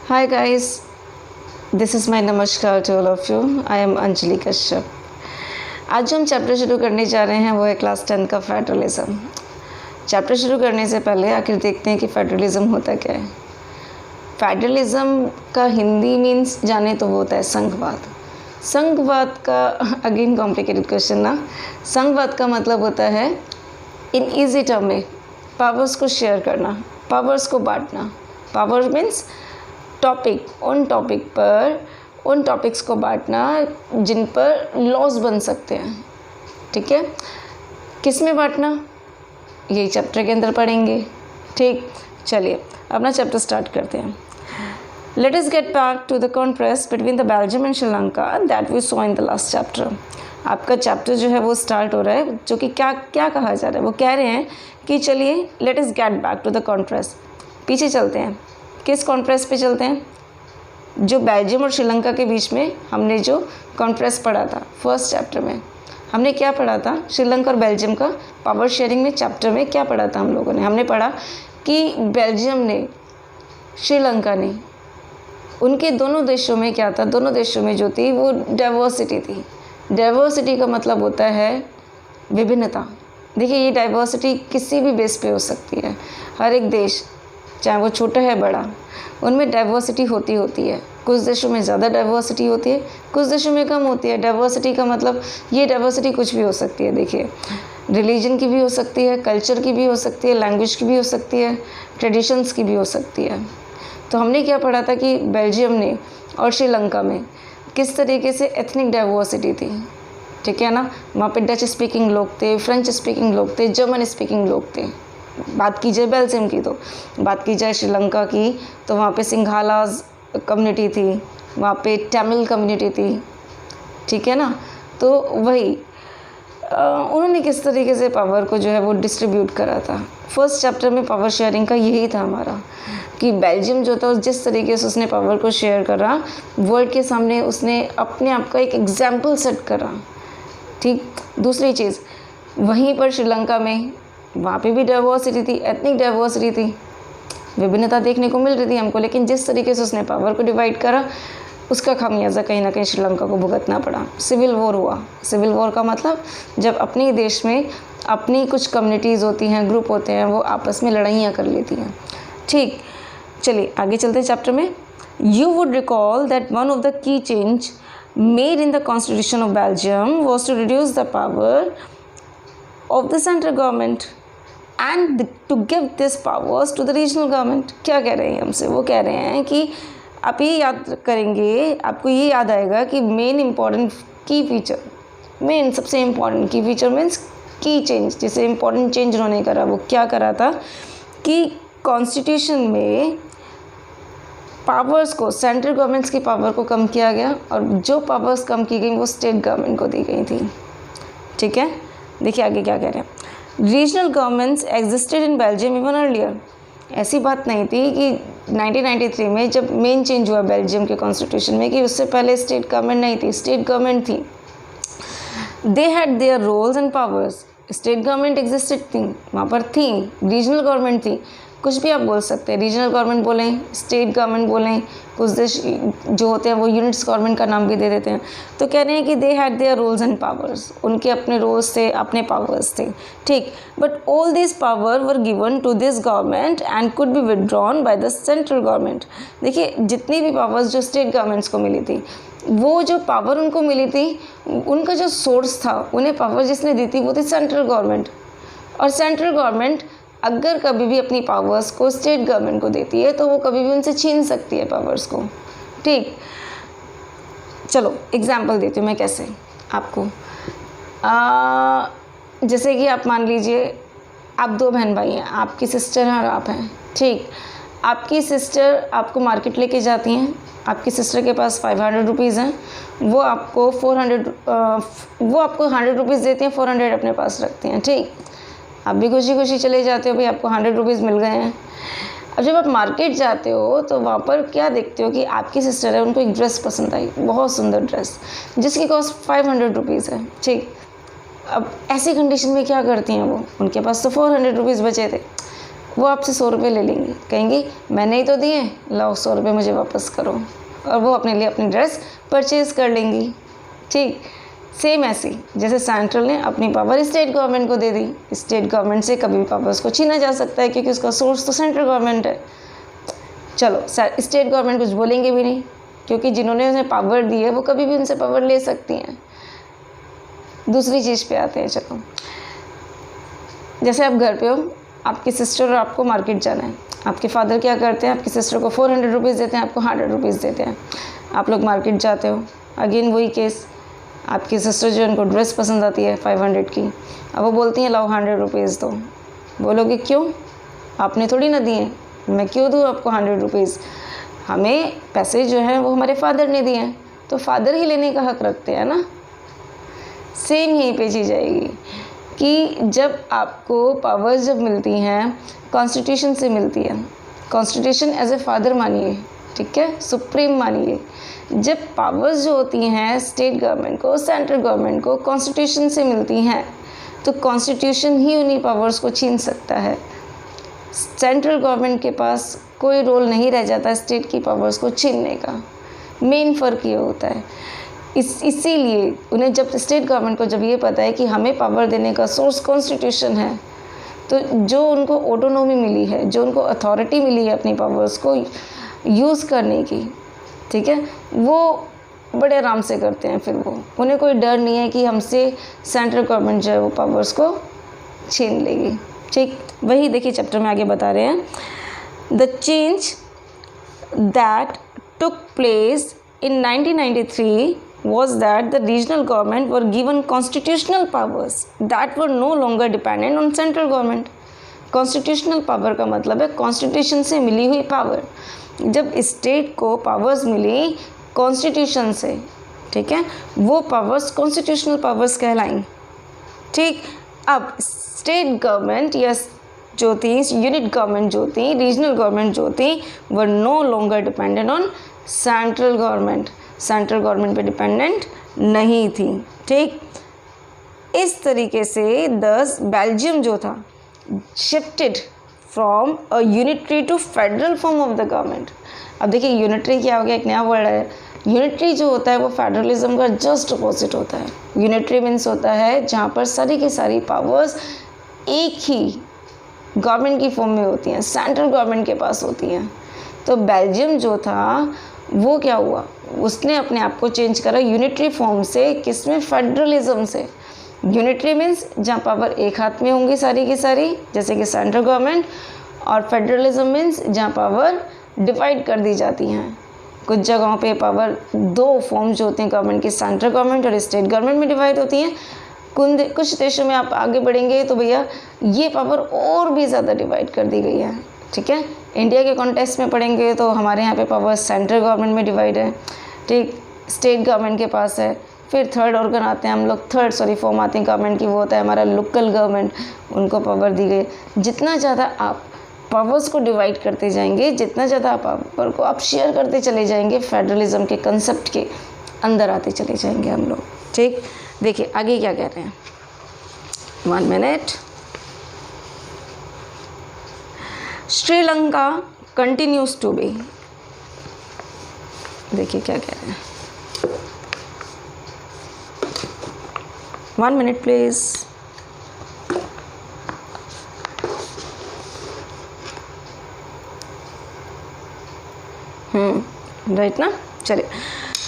Hi guys, this is my namaskar to all of you. I am Anjali Kashyap. आज जो हम chapter शुरू करने जा रहे हैं वो है क्लास 10 का फेडरलिज्म. चैप्टर शुरू करने से पहले आखिर देखते हैं कि फेडरलिज्म होता क्या है. फेडरलिज्म का हिंदी मीन्स जाने तो वो होता है संघवाद. संघवाद का अगेन कॉम्प्लिकेटेड क्वेश्चन ना. संघवाद का मतलब होता है इन ईजी टर्म में पावर्स को शेयर करना, पावर्स को बांटना. पावर मीन्स टॉपिक, उन टॉपिक्स को बांटना जिन पर लॉज बन सकते हैं. ठीक है, किस में बांटना यही चैप्टर के अंदर पढ़ेंगे. ठीक, चलिए अपना चैप्टर स्टार्ट करते हैं. Let us get back to the contrast between the Belgium and Sri Lanka that we saw in the last chapter. आपका चैप्टर जो है वो स्टार्ट हो रहा है, जो कि क्या कहा जा रहा है. वो कह रहे हैं कि चलिए let us get back to the contrast. पीछे चलते हैं. किस कॉन्ट्रास्ट पे चलते हैं? जो बेल्जियम और श्रीलंका के बीच में हमने जो कॉन्ट्रास्ट पढ़ा था फर्स्ट चैप्टर में. हमने क्या पढ़ा था? श्रीलंका और बेल्जियम का पावर शेयरिंग में चैप्टर में क्या पढ़ा था हम लोगों ने? हमने पढ़ा कि बेल्जियम ने, श्रीलंका ने, उनके दोनों देशों में क्या था? दोनों देशों में जो थी वो डाइवर्सिटी थी. डाइवर्सिटी का मतलब होता है विभिन्नता. देखिए, ये डाइवर्सिटी किसी भी बेस पे हो सकती है. हर एक देश, चाहे वो छोटा है बड़ा, उनमें डाइवर्सिटी होती है. कुछ देशों में ज़्यादा डाइवर्सिटी होती है, कुछ देशों में कम होती है. डाइवर्सिटी का मतलब ये डाइवर्सिटी कुछ भी हो सकती है. देखिए, रिलीजन की भी हो सकती है, कल्चर की भी हो सकती है, लैंग्वेज की भी हो सकती है, ट्रेडिशंस की भी हो सकती है. तो हमने क्या पढ़ा था कि बेल्जियम ने और श्रीलंका में किस तरीके से एथनिक डाइवर्सिटी थी. ठीक है ना. वहाँ पे डच स्पीकिंग लोग थे, फ्रेंच स्पीकिंग लोग थे, जर्मन स्पीकिंग लोग थे. बात की जाए बेल्जियम की, तो बात की जाए श्रीलंका की, तो वहाँ पे सिंघालाज कम्युनिटी थी, वहाँ पे तमिल कम्युनिटी थी. ठीक है ना. तो वही उन्होंने किस तरीके से पावर को जो है वो डिस्ट्रीब्यूट करा था. फर्स्ट चैप्टर में पावर शेयरिंग का यही था हमारा, कि बेल्जियम जो था जिस तरीके से उसने पावर को शेयर करा वर्ल्ड के सामने, उसने अपने आप का एक एग्जाम्पल सेट करा. ठीक. दूसरी चीज़, वहीं पर श्रीलंका में, वहाँ पे भी डाइवर्सिटी थी, एथनिक डाइवर्सिटी थी, विभिन्नता देखने को मिल रही थी हमको. लेकिन जिस तरीके से उसने पावर को डिवाइड करा, उसका खामियाजा कहीं ना कहीं श्रीलंका को भुगतना पड़ा. सिविल वॉर हुआ. सिविल वॉर का मतलब जब अपने देश में अपनी कुछ कम्युनिटीज़ होती हैं, ग्रुप होते हैं, वो आपस में लड़ाइयाँ कर लेती हैं. ठीक, चलिए आगे चलते हैं चैप्टर में. You would recall that one of the key change made in the constitution of Belgium was to reduce the power of the central government and to give this powers to the regional government. क्या कह रहे हैं हमसे? वो कह रहे हैं कि आप ये याद करेंगे, आपको ये याद आएगा कि मेन इम्पॉर्टेंट की फीचर, मेन सबसे इम्पॉर्टेंट की फीचर मीन्स की चेंज, जैसे इम्पॉर्टेंट चेंज उन्होंने करा. वो क्या करा था कि कॉन्स्टिट्यूशन में पावर्स को, सेंट्रल गवर्नमेंट्स की पावर को कम किया गया, और जो पावर्स कम की गई वो स्टेट गवर्नमेंट को दी गई थी. ठीक है. देखिए आगे क्या कह रहे हैं. Regional governments existed in Belgium even earlier. ऐसी बात नहीं थी कि 1993 में जब मेन चेंज हुआ बेल्जियम के कॉन्स्टिट्यूशन में, कि उससे पहले स्टेट गवर्नमेंट नहीं थी. स्टेट गवर्नमेंट थी. They had their roles and powers. State government existed थी, वहाँ पर थी. रीजनल गवर्नमेंट थी. कुछ भी आप बोल सकते हैं, रीजनल गवर्नमेंट बोलें, स्टेट गवर्नमेंट बोलें. कुछ देश जो होते हैं वो यूनिट्स गवर्नमेंट का नाम भी दे देते हैं. तो कह रहे हैं कि they had their roles and powers. उनके अपने रोल्स थे, अपने पावर्स थे. ठीक. But all this power were given to this government and could be withdrawn by the central government. देखिए, जितनी भी पावर्स जो स्टेट गवर्नमेंट्स को मिली थी, वो जो पावर उनको मिली थी, उनका जो सोर्स था, उन्हें पावर जिसने दी थी वो थी सेंट्रल गवर्नमेंट. और सेंट्रल गवर्नमेंट अगर कभी भी अपनी पावर्स को स्टेट गवर्नमेंट को देती है तो वो कभी भी उनसे छीन सकती है पावर्स को. ठीक. चलो एग्जांपल देती हूँ मैं कैसे आपको. जैसे कि आप मान लीजिए आप दो बहन भाई हैं, आपकी सिस्टर हैं और आप हैं. ठीक. आपकी सिस्टर आपको मार्केट लेके जाती हैं. आपकी सिस्टर के पास 500 रुपीज़ हैं. वो आपको 100 रुपीज़ देती हैं, 400 अपने पास रखती हैं. ठीक. आप भी खुशी खुशी चले जाते हो, भाई आपको 100 रुपीज़ मिल गए हैं. अब जब आप मार्केट जाते हो तो वहाँ पर क्या देखते हो कि आपकी सिस्टर है, उनको एक ड्रेस पसंद आई, बहुत सुंदर ड्रेस, जिसकी कॉस्ट 500 रुपीज़ है. ठीक. अब ऐसी कंडीशन में क्या करती हैं वो? उनके पास तो 400 रुपीज़ बचे थे. वो आपसे 100 रुपये ले लेंगी, कहेंगी मैंने ही तो दिए, लाओ 100 रुपये मुझे वापस करो, और वो अपने लिए अपनी ड्रेस परचेज़ कर लेंगी। ठीक सेम ऐसी जैसे सेंट्रल ने अपनी पावर स्टेट गवर्नमेंट को दे दी, स्टेट गवर्नमेंट से कभी भी पावर उसको छीना जा सकता है क्योंकि उसका सोर्स तो सेंट्रल गवर्नमेंट है। चलो स्टेट गवर्नमेंट कुछ बोलेंगे भी नहीं क्योंकि जिन्होंने उन्हें पावर दी है वो कभी भी उनसे पावर ले सकती हैं। दूसरी चीज़ पे आते हैं। चलो जैसे आप घर पे हो, आपकी सिस्टर और आपको मार्केट जाना है, आपके फादर क्या करते हैं, आपकी सिस्टर को 400 रुपीज़ देते हैं, आपको 100 रुपीज़ देते हैं, आप लोग मार्केट जाते हो। अगेन वही केस, आपकी सिस्टर जो उनको ड्रेस पसंद आती है 500 की, अब वो बोलती हैं लाओ 100 रुपीज़ दो, बोलोगे क्यों, आपने थोड़ी ना दिए, मैं क्यों दूँ आपको 100 रुपीज़, हमें पैसे जो हैं वो हमारे फादर ने दिए हैं तो फादर ही लेने का हक रखते हैं ना। सेम यहीं पे चीज़ आएगी कि जब आपको पावर्स जब मिलती हैं कॉन्स्टिट्यूशन से मिलती है, कॉन्स्टिट्यूशन एज ए फादर मानिए, ठीक है, सुप्रीम मानिए। जब पावर्स जो होती हैं स्टेट गवर्नमेंट को, सेंट्रल गवर्नमेंट को कॉन्स्टिट्यूशन से मिलती हैं तो कॉन्स्टिट्यूशन ही उन्हीं पावर्स को छीन सकता है। सेंट्रल गवर्नमेंट के पास कोई रोल नहीं रह जाता स्टेट की पावर्स को छीनने का। मेन फ़र्क ये होता है। इसीलिए उन्हें जब स्टेट गवर्नमेंट को जब ये पता है कि हमें पावर देने का सोर्स कॉन्स्टिट्यूशन है, तो जो उनको ऑटोनॉमी मिली है, जो उनको अथॉरिटी मिली है अपनी पावर्स को यूज़ करने की, ठीक है, वो बड़े आराम से करते हैं। फिर वो उन्हें कोई डर नहीं है कि हमसे सेंट्रल गवर्नमेंट जो है वो पावर्स को छीन लेगी। ठीक वही देखिए चैप्टर में आगे बता रहे हैं, the change that took place in 1993 was that the regional government were given constitutional powers that were no longer dependent on central government. Constitutional power का मतलब है कॉन्स्टिट्यूशन से मिली हुई पावर। जब स्टेट को पावर्स मिली कॉन्स्टिट्यूशन से, ठीक है, वो पावर्स कॉन्स्टिट्यूशनल पावर्स कहलाएंगी। ठीक, अब स्टेट गवर्नमेंट या जो थी यूनिट गवर्नमेंट जो थी, रीजनल गवर्नमेंट जो थी, were no longer dependent on central government, central government पे डिपेंडेंट नहीं थी। ठीक, इस तरीके से दस बेल्जियम जो था shifted from a unitary to federal form of the government. अब देखिए यूनिटरी क्या हो गया, एक नया वर्ड है। यूनिटरी जो होता है वो फेडरलिज्म का जस्ट अपोजिट होता है। यूनिटरी मीन्स होता है जहाँ पर सारी की सारी पावर्स एक ही गवर्नमेंट की फॉर्म में होती हैं, सेंट्रल गवर्नमेंट के पास होती हैं। तो बेल्जियम जो था वो क्या हुआ, उसने अपने आप को चेंज करा यूनिटरी फॉर्म से, किसमें, फेडरलिज्म से। यूनिटरी मीन्स जहाँ पावर एक हाथ में होंगी सारी की सारी, जैसे कि सेंट्रल गवर्नमेंट, और फेडरलिज्म मीन्स जहाँ पावर डिवाइड कर दी जाती हैं। कुछ जगहों पे पावर दो फॉर्म जो होती हैं गवर्नमेंट की, सेंट्रल गवर्नमेंट और स्टेट गवर्नमेंट में डिवाइड होती हैं। कुछ देशों में आप आगे बढ़ेंगे तो भैया ये पावर और भी ज़्यादा डिवाइड कर दी गई है। ठीक है, इंडिया के कॉन्टेक्स्ट में पढ़ेंगे तो हमारे यहाँ पे पावर सेंट्रल गवर्नमेंट में डिवाइड है, ठीक, स्टेट गवर्नमेंट के पास है। फिर थर्ड ऑर्गन आते हैं हम लोग, थर्ड फॉर्म आती है गवर्नमेंट की, वो होता है हमारा लोकल गवर्नमेंट, उनको पावर दी गई। जितना ज़्यादा आप पावर्स को डिवाइड करते जाएंगे, जितना ज़्यादा आप पावर को आप शेयर करते चले जाएंगे, फेडरलिज्म के कंसेप्ट के अंदर आते चले जाएंगे हम लोग। ठीक, देखिए आगे क्या कह रहे हैं, 1 मिनट। श्रीलंका कंटिन्यूज टू बी, देखिए क्या कह रहे हैं, 1 मिनट प्लीज। राइट ना, चलिए।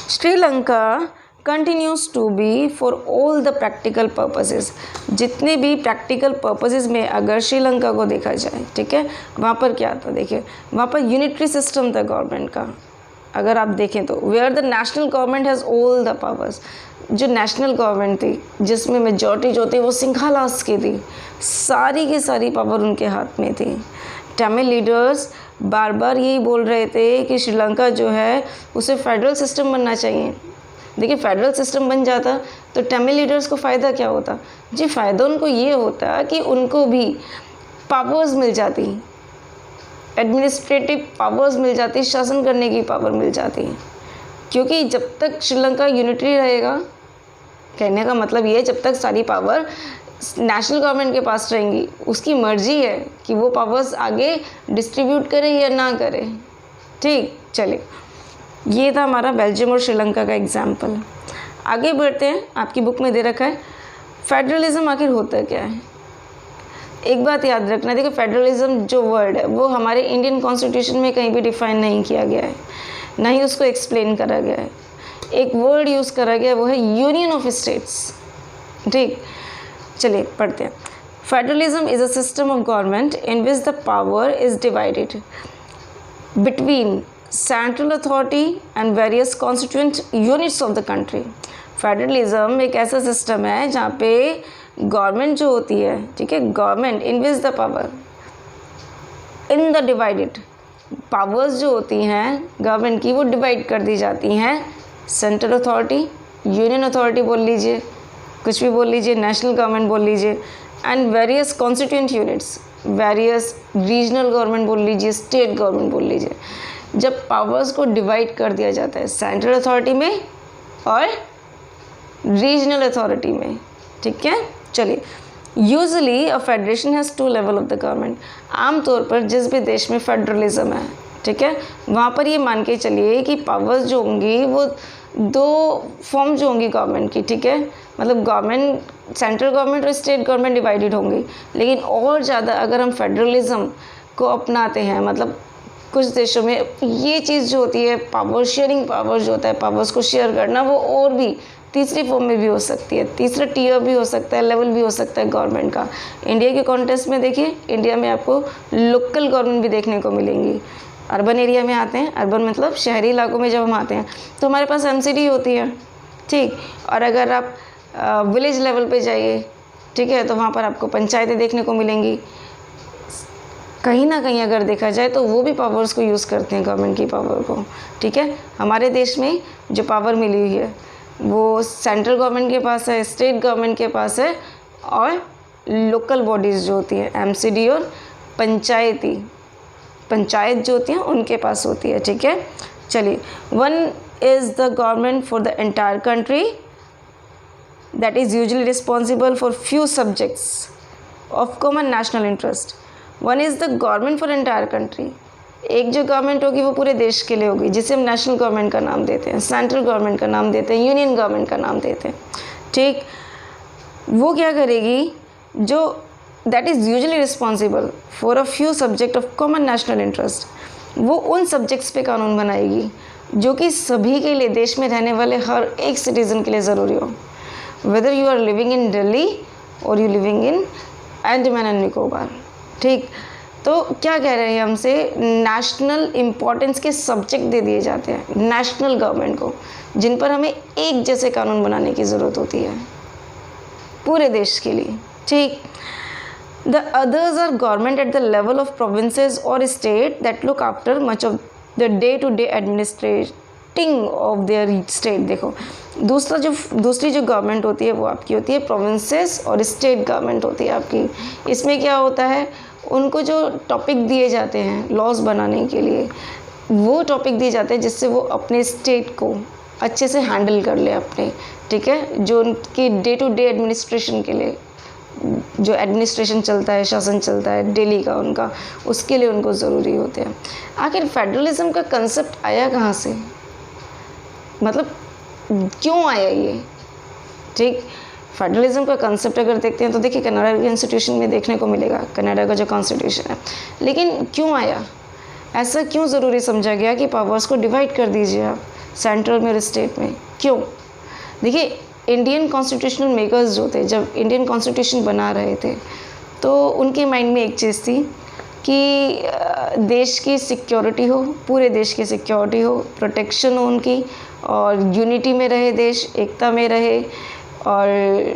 Sri Lanka continues to be for all the practical purposes, जितने भी प्रैक्टिकल पर्पसेस में अगर श्रीलंका को देखा जाए, ठीक है, वहाँ पर क्या था, देखिए वहाँ पर यूनिटरी सिस्टम था गवर्नमेंट का। अगर आप देखें तो where the national government has all the powers, जो नेशनल गवर्नमेंट थी जिसमें मेजॉरिटी जो थी वो सिंघालास की थी, सारी की सारी पावर उनके हाथ में थी। तमिल लीडर्स बार बार यही बोल रहे थे कि श्रीलंका जो है उसे फेडरल सिस्टम बनना चाहिए। देखिए फेडरल सिस्टम बन जाता तो तमिल लीडर्स को फ़ायदा क्या होता जी, फ़ायदा उनको ये होता कि उनको भी पावर्स मिल जाती, एडमिनिस्ट्रेटिव पावर्स मिल जाती, शासन करने की पावर मिल जाती। क्योंकि जब तक श्रीलंका यूनिटरी रहेगा, कहने का मतलब ये है जब तक सारी पावर नेशनल गवर्नमेंट के पास रहेंगी, उसकी मर्जी है कि वो पावर्स आगे डिस्ट्रीब्यूट करे या ना करे। ठीक, चलिए ये था हमारा बेल्जियम और श्रीलंका का एग्जाम्पल। आगे बढ़ते हैं, आपकी बुक में दे रखा है फेडरलिज्म आखिर होता क्या है। एक बात याद रखना, देखो फेडरलिज्म जो वर्ड है वो हमारे इंडियन कॉन्स्टिट्यूशन में कहीं भी डिफाइन नहीं किया गया है, ना ही उसको एक्सप्लेन करा गया है। एक वर्ड यूज़ करा गया, वो है यूनियन ऑफ स्टेट्स। ठीक, चलिए पढ़ते हैं। Federalism is a system of government in which the power is divided between central authority and various constituent units of the country. Federalism एक ऐसा सिस्टम है जहाँ पे गवर्नमेंट जो होती है, ठीक है, government in which the power in the divided, powers जो होती हैं गवर्नमेंट की वो डिवाइड कर दी जाती हैं सेंट्रल अथॉरिटी, यूनियन अथॉरिटी बोल लीजिए, कुछ भी बोल लीजिए, नेशनल गवर्नमेंट बोल लीजिए, and various constituent units, various regional government बोल लीजिए, स्टेट गवर्नमेंट बोल लीजिए। जब पावर्स को डिवाइड कर दिया जाता है सेंट्रल अथॉरिटी में और रीजनल अथॉरिटी में, ठीक है। चलिए, usually a federation has two level of the government. आमतौर पर जिस भी देश में फेडरलिज्म है, ठीक है, वहाँ पर ये मान के चलिए कि पावर्स जो होंगी वो दो फॉर्म जो होंगी गवर्नमेंट की, ठीक है, मतलब गवर्नमेंट, सेंट्रल गवर्नमेंट और स्टेट गवर्नमेंट डिवाइडेड होंगी। लेकिन और ज़्यादा अगर हम फेडरलिज्म को अपनाते हैं, मतलब कुछ देशों में ये चीज़ जो होती है पावर शेयरिंग, पावर जो होता है पावर्स को शेयर करना, वो और भी तीसरी फॉर्म में भी हो सकती है, तीसरा टीयर भी हो सकता है, लेवल भी हो सकता है गवर्नमेंट का। इंडिया के कॉन्टेक्स्ट में देखिए, इंडिया में आपको लोकल गवर्नमेंट भी देखने को मिलेंगी। अर्बन एरिया में आते हैं, अर्बन मतलब शहरी इलाकों में जब हम आते हैं तो हमारे पास एमसीडी होती है, ठीक। और अगर आप विलेज लेवल पे जाइए, ठीक है, तो वहाँ पर आपको पंचायतें देखने को मिलेंगी। कहीं ना कहीं अगर देखा जाए तो वो भी पावर्स को यूज़ करते हैं, गवर्नमेंट की पावर को, ठीक है। हमारे देश में जो पावर मिली हुई है वो सेंट्रल गवर्नमेंट के पास है, स्टेट गवर्नमेंट के पास है, और लोकल बॉडीज़ जो होती हैं एमसीडी और पंचायत जो होती हैं उनके पास होती है, ठीक है। चलिए, one is the government for the entire country that is usually responsible for few subjects of common national interest. One is the government for entire country, एक जो गवर्नमेंट होगी वो पूरे देश के लिए होगी, जिसे हम नेशनल गवर्नमेंट का नाम देते हैं, सेंट्रल गवर्नमेंट का नाम देते हैं, यूनियन गवर्नमेंट का नाम देते हैं, ठीक। वो क्या करेगी, जो that is usually responsible for a few subject of common national interest, वो उन सब्जेक्ट्स पे कानून बनाएगी जो कि सभी के लिए, देश में रहने वाले हर एक सिटीज़न के लिए ज़रूरी हो, whether you are living in Delhi और you living in Andaman and Nicobar, ठीक। तो क्या कह रहे हैं हमसे, नेशनल इम्पोर्टेंस के सब्जेक्ट दे दिए जाते हैं नेशनल गवर्नमेंट को, जिन पर हमें एक जैसे कानून बनाने की ज़रूरत होती है पूरे देश के लिए, ठीक। The others are government at the level of provinces और state that look after much of the day to day administrating of their state. देखो, दूसरी जो गवर्नमेंट होती है वो आपकी होती है प्रोविंसेस और स्टेट गवर्नमेंट होती है आपकी। इसमें क्या होता है, उनको जो टॉपिक दिए जाते हैं लॉज बनाने के लिए, वो टॉपिक दिए जाते हैं जिससे वो अपने स्टेट को अच्छे से हैंडल कर ले अपने, ठीक है, जो उनकी डे टू डे एडमिनिस्ट्रेशन के लिए, जो एडमिनिस्ट्रेशन चलता है, शासन चलता है डेली का उनका, उसके लिए उनको ज़रूरी होते हैं। आखिर फेडरलिज्म का कंसेप्ट आया कहाँ से, मतलब क्यों आया ये, ठीक। फेडरलिज्म का कंसेप्ट अगर देखते हैं तो देखिए कनाडा के इंस्टीट्यूशन में देखने को मिलेगा, कनाडा का जो कॉन्स्टिट्यूशन है। लेकिन क्यों आया, ऐसा क्यों ज़रूरी समझा गया कि पावर्स को डिवाइड कर दीजिए आप सेंट्रल में और स्टेट में, क्यों? देखिए, इंडियन कॉन्स्टिट्यूशनल मेकर्स जो थे, जब इंडियन कॉन्स्टिट्यूशन बना रहे थे तो उनके माइंड में एक चीज़ थी कि देश की सिक्योरिटी हो, पूरे देश की सिक्योरिटी हो, प्रोटेक्शन हो उनकी, और यूनिटी में रहे देश, एकता में रहे, और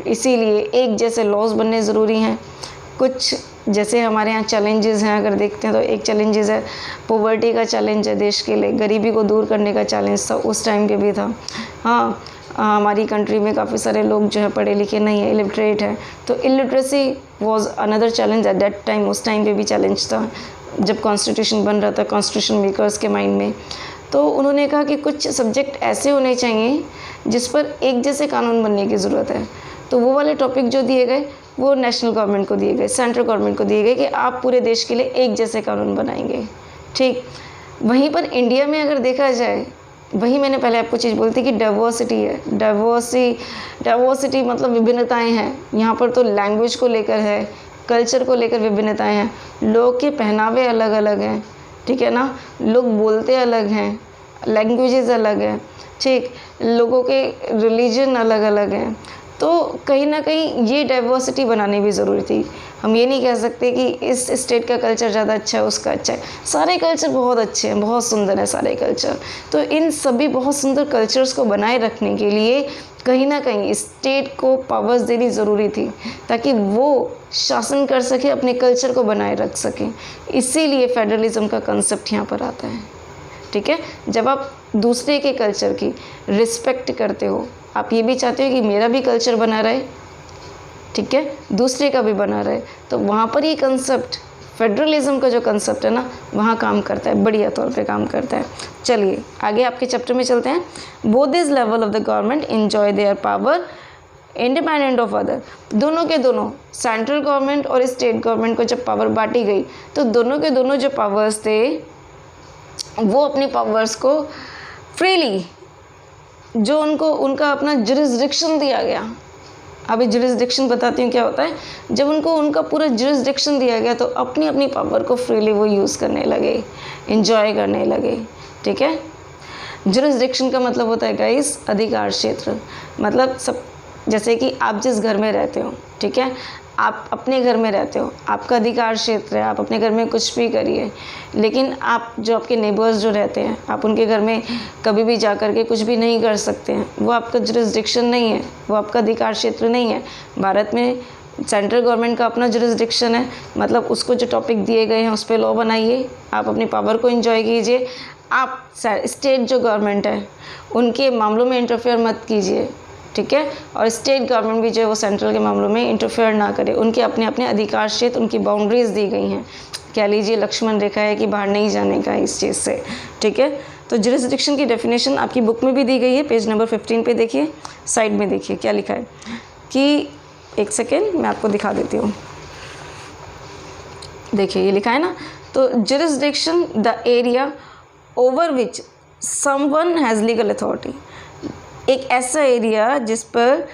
इसीलिए एक जैसे लॉज बनने ज़रूरी हैं। कुछ जैसे हमारे यहाँ चैलेंजेस हैं, अगर देखते हैं तो एक चैलेंजेस है पॉवर्टी का चैलेंज है देश के लिए, गरीबी को दूर करने का चैलेंज था, उस टाइम के भी था। हाँ, हमारी कंट्री में काफ़ी सारे लोग जो है पढ़े लिखे नहीं है, इलिटरेट है, तो illiteracy was another challenge at that time. उस टाइम पे भी चैलेंज था जब कॉन्स्टिट्यूशन बन रहा था कॉन्स्टिट्यूशन मेकर्स के माइंड में। तो उन्होंने कहा कि कुछ सब्जेक्ट ऐसे होने चाहिए जिस पर एक जैसे कानून बनने की ज़रूरत है। तो वो वाले टॉपिक जो दिए गए वो नेशनल गवर्नमेंट को दिए गए, सेंट्रल गवर्नमेंट को दिए गए कि आप पूरे देश के लिए एक जैसे कानून बनाएंगे। ठीक, वहीं पर इंडिया में अगर देखा जाए, वही मैंने पहले आपको चीज़ बोली थी कि डाइवर्सिटी है, डाइवर्सिटी मतलब विभिन्नताएं हैं। यहाँ पर तो लैंग्वेज को लेकर है, कल्चर को लेकर विभिन्नताएं हैं, लोग के पहनावे अलग अलग हैं, ठीक है ना, लोग बोलते अलग हैं, लैंग्वेजेस अलग हैं, ठीक, लोगों के रिलीजन अलग अलग हैं। तो कहीं ना कहीं ये डाइवर्सिटी बनानी भी ज़रूरी थी। हम ये नहीं कह सकते कि इस स्टेट का कल्चर ज़्यादा अच्छा है, उसका अच्छा है। सारे कल्चर बहुत अच्छे हैं, बहुत सुंदर है सारे कल्चर। तो इन सभी बहुत सुंदर कल्चर्स को बनाए रखने के लिए कहीं ना कहीं स्टेट को पावर्स देनी ज़रूरी थी, ताकि वो शासन कर सके, अपने कल्चर को बनाए रख सके। इसीलिए फेडरलिज्म का कंसेप्ट यहाँ पर आता है। ठीक है, जब आप दूसरे के कल्चर की रिस्पेक्ट करते हो, आप ये भी चाहते हो कि मेरा भी कल्चर बना रहे, ठीक है, दूसरे का भी बना रहे, तो वहाँ पर ये कंसेप्ट, फेडरलिज्म का जो कंसेप्ट है ना, वहाँ काम करता है, बढ़िया तौर पे काम करता है। चलिए आगे आपके चैप्टर में चलते हैं। Both this level of the government enjoy their power independent of other. दोनों के दोनों, सेंट्रल गवर्नमेंट और स्टेट गवर्नमेंट को जब पावर बांटी गई, तो दोनों के दोनों जो पावर्स थे, वो अपनी पावर्स को फ्रीली, जो उनको उनका अपना जुरिस्डिक्शन दिया गया। अभी जुरिस्डिक्शन बताती हूँ क्या होता है। जब उनको उनका पूरा जुरिस्डिक्शन दिया गया, तो अपनी अपनी पावर को फ्रीली वो यूज़ करने लगे, एंजॉय करने लगे। ठीक है, जुरिस्डिक्शन का मतलब होता है गाइस अधिकार क्षेत्र। मतलब सब, जैसे कि आप जिस घर में रहते हो, ठीक है, आप अपने घर में रहते हो, आपका अधिकार क्षेत्र है, आप अपने घर में कुछ भी करिए। लेकिन आप जो आपके नेबर्स जो रहते हैं, आप उनके घर में कभी भी जा कर के कुछ भी नहीं कर सकते हैं। वो आपका जुरिस्डिक्शन नहीं है, वो आपका अधिकार क्षेत्र नहीं है। भारत में सेंट्रल गवर्नमेंट का अपना जुरिस्डिक्शन है, मतलब उसको जो टॉपिक दिए गए हैं उस पर लॉ बनाइए, आप अपनी पावर को एंजॉय कीजिए। आप स्टेट जो गवर्नमेंट है उनके मामलों में इंटरफेयर मत कीजिए, ठीक है, और स्टेट गवर्नमेंट भी जो है वो सेंट्रल के मामलों में इंटरफेयर ना करे। उनके अपने अपने अधिकार क्षेत्र, उनकी बाउंड्रीज दी गई हैं, कह लीजिए लक्ष्मण रेखा है कि बाहर नहीं जाने का इस चीज़ से। ठीक है, तो जुरिस्डिक्शन की डेफिनेशन आपकी बुक में भी दी गई है, पेज नंबर 15 पे देखिए, साइड में देखिए क्या लिखा है कि, एक सेकेंड मैं आपको दिखा देती हूँ। देखिए ये लिखा है ना, तो jurisdiction the area over which someone has legal authority. एक ऐसा एरिया जिस पर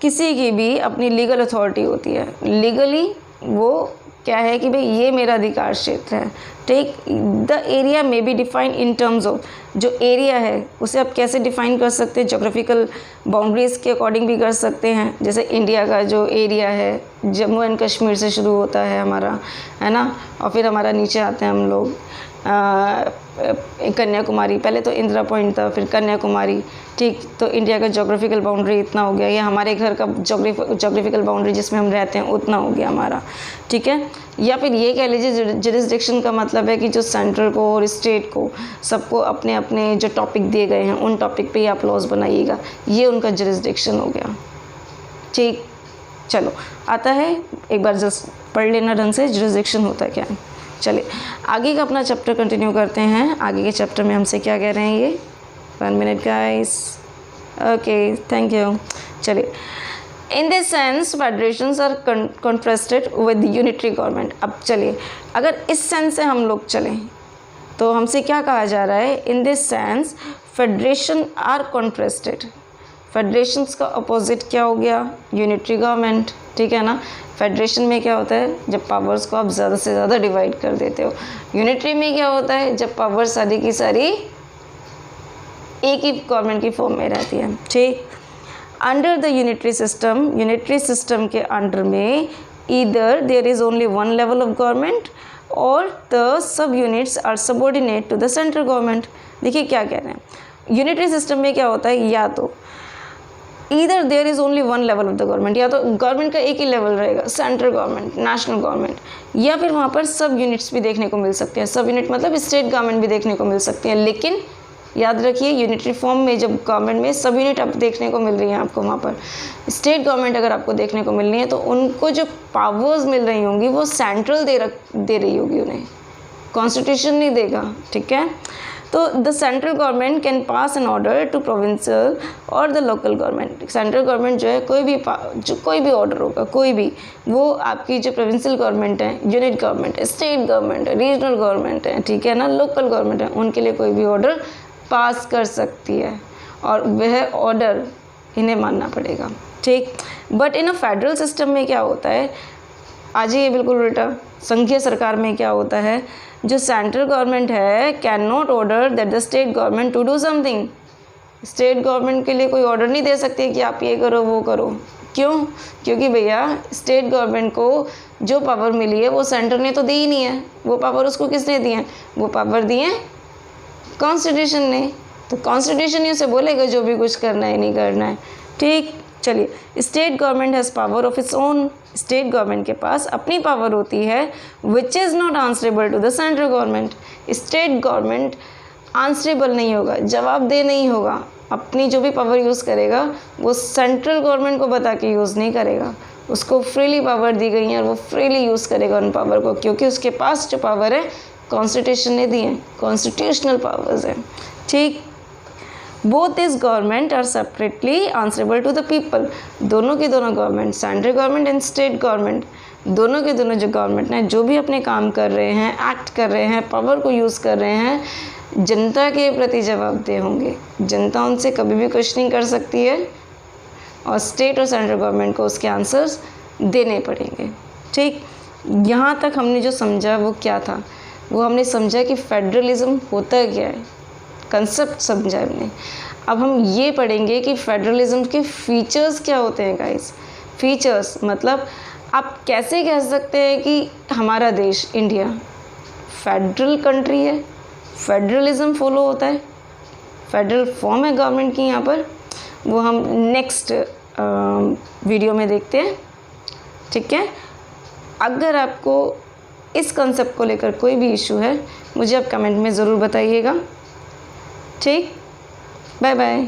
किसी की भी अपनी लीगल अथॉरिटी होती है। लीगली वो क्या है कि भाई ये मेरा अधिकार क्षेत्र है। ठीक, द एरिया में be defined in terms of, जो एरिया है उसे आप कैसे डिफाइन कर सकते हैं, जोग्राफिकल बाउंड्रीज़ के अकॉर्डिंग भी कर सकते हैं। जैसे इंडिया का जो एरिया है, जम्मू एंड कश्मीर से शुरू होता है हमारा, है ना, और फिर हमारा नीचे आते हैं हम लोग कन्याकुमारी, पहले तो इंदिरा पॉइंट था, फिर कन्याकुमारी। ठीक, तो इंडिया का जोग्राफिकल बाउंड्री इतना हो गया, या हमारे घर का जोग्राफिकल बाउंड्री जिसमें हम रहते हैं उतना हो गया हमारा। ठीक है, या फिर ये कह लीजिए जुरिस्डिक्शन का मतलब है कि जो सेंट्रल को और स्टेट को सबको अपने अपने जो टॉपिक दिए गए हैं उन टॉपिक पे ही आप लॉज बनाइएगा, ये उनका जुरिस्डिक्शन हो गया। ठीक, चलो आता है, एक बार जस्ट पढ़ लेना ढंग से जुरिस्डिक्शन होता है क्या है। चलिए आगे का अपना चैप्टर कंटिन्यू करते हैं। आगे के चैप्टर में हमसे क्या कह रहे हैं ये, 1 minute guys, okay thank you. चलिए, in this sense federations are contrasted with unitary government. अब चलिए, अगर इस सेंस से हम लोग चलें तो हमसे क्या कहा जा रहा है, in this sense federation are contrasted. Federations का अपोजिट क्या हो गया, यूनिटरी गवर्नमेंट। ठीक है ना, फेडरेशन में क्या होता है, जब पावर्स को आप ज़्यादा से ज़्यादा डिवाइड कर देते हो। यूनिटरी में क्या होता है, जब पावर सारी की सारी एक ही गवर्नमेंट की फॉर्म में रहती है। ठीक, अंडर द यूनिटरी सिस्टम के अंडर में either there is only one level of government और the sub units are subordinate to the central government. देखिए क्या कह रहे हैं, यूनिटरी सिस्टम में क्या होता है, या तो either there is only one level of the government, या तो गवर्नमेंट का एक ही लेवल रहेगा, सेंट्रल गवर्नमेंट, नेशनल गवर्नमेंट, या फिर वहाँ पर सब यूनिट्स भी देखने को मिल सकते हैं। सब यूनिट मतलब स्टेट गवर्नमेंट भी देखने को मिल सकती हैं। लेकिन याद रखिए, यूनिटरी फॉर्म में जब गवर्नमेंट में सब यूनिट आप देखने को मिल रही हैं, आपको वहाँ पर स्टेट गवर्नमेंट अगर आपको देखने को मिल रही है, तो उनको जो पावर्स मिल रही होंगी वो सेंट्रल दे रही होगी, उन्हें कॉन्स्टिट्यूशन नहीं देगा। ठीक है, तो the central government can pass an order to provincial और the local government. Central government जो है कोई भी ऑर्डर होगा, कोई भी, वो आपकी जो प्रोविंशियल गवर्नमेंट है, यूनिट गवर्नमेंट है, स्टेट गवर्नमेंट है, रीजनल गवर्नमेंट है, ठीक है ना, लोकल गवर्नमेंट है, उनके लिए कोई भी ऑर्डर पास कर सकती है और वह ऑर्डर इन्हें मानना पड़ेगा, ठीक। But in a federal system में क्या होता है, आज ही ये बिल्कुल उल्टा। संघीय सरकार में क्या होता है, जो सेंट्रल गवर्नमेंट है can not order that the state government to do something. State government के लिए कोई ऑर्डर नहीं दे सकती कि आप ये करो वो करो। क्यों? क्योंकि भैया स्टेट गवर्नमेंट को जो पावर मिली है वो सेंटर ने तो दी ही नहीं है। वो पावर उसको किसने दी है? वो पावर दी है कॉन्स्टिट्यूशन ने। तो कॉन्स्टिट्यूशन ही उसे बोलेगा जो भी कुछ करना है नहीं करना है, ठीक। चलिए, state government has power of its own. State government के पास अपनी पावर होती है which is not answerable to the central government. State government answerable नहीं होगा, जवाबदेह नहीं होगा। अपनी जो भी पावर यूज़ करेगा वो सेंट्रल गवर्नमेंट को बता के यूज़ नहीं करेगा। उसको फ्रीली पावर दी गई है और वो फ्रीली यूज़ करेगा उन पावर को, क्योंकि उसके पास जो पावर है कॉन्स्टिट्यूशन ने दी है, कॉन्स्टिट्यूशनल पावर्स हैं, ठीक। Both this government are separately answerable to the people. दोनों की दोनों government, central government and state government, दोनों के दोनों जो गवर्नमेंट हैं, जो भी अपने काम कर रहे हैं, एक्ट कर रहे हैं, पावर को यूज़ कर रहे हैं, जनता के प्रति जवाबदेह होंगे। जनता उनसे कभी भी कुछ नहीं कर सकती है और स्टेट और सेंट्रल गवर्नमेंट को उसके आंसर्स देने पड़ेंगे, ठीक। यहाँ तक हमने जो समझा वो क्या था? वो हमने समझा कि फेडरलिज्म होता क्या है, कंसेप्ट समझा हमने। अब हम ये पढ़ेंगे कि फेडरलिज्म के फीचर्स क्या होते हैं गाइस। फीचर्स मतलब आप कैसे कह सकते हैं कि हमारा देश इंडिया फेडरल कंट्री है, फेडरलिज्म फॉलो होता है, फेडरल फॉर्म है गवर्नमेंट की यहाँ पर, वो हम नेक्स्ट वीडियो में देखते हैं, ठीक है। अगर आपको इस कंसेप्ट को लेकर कोई भी इशू है मुझे आप कमेंट में ज़रूर बताइएगा, ठीक। Bye bye.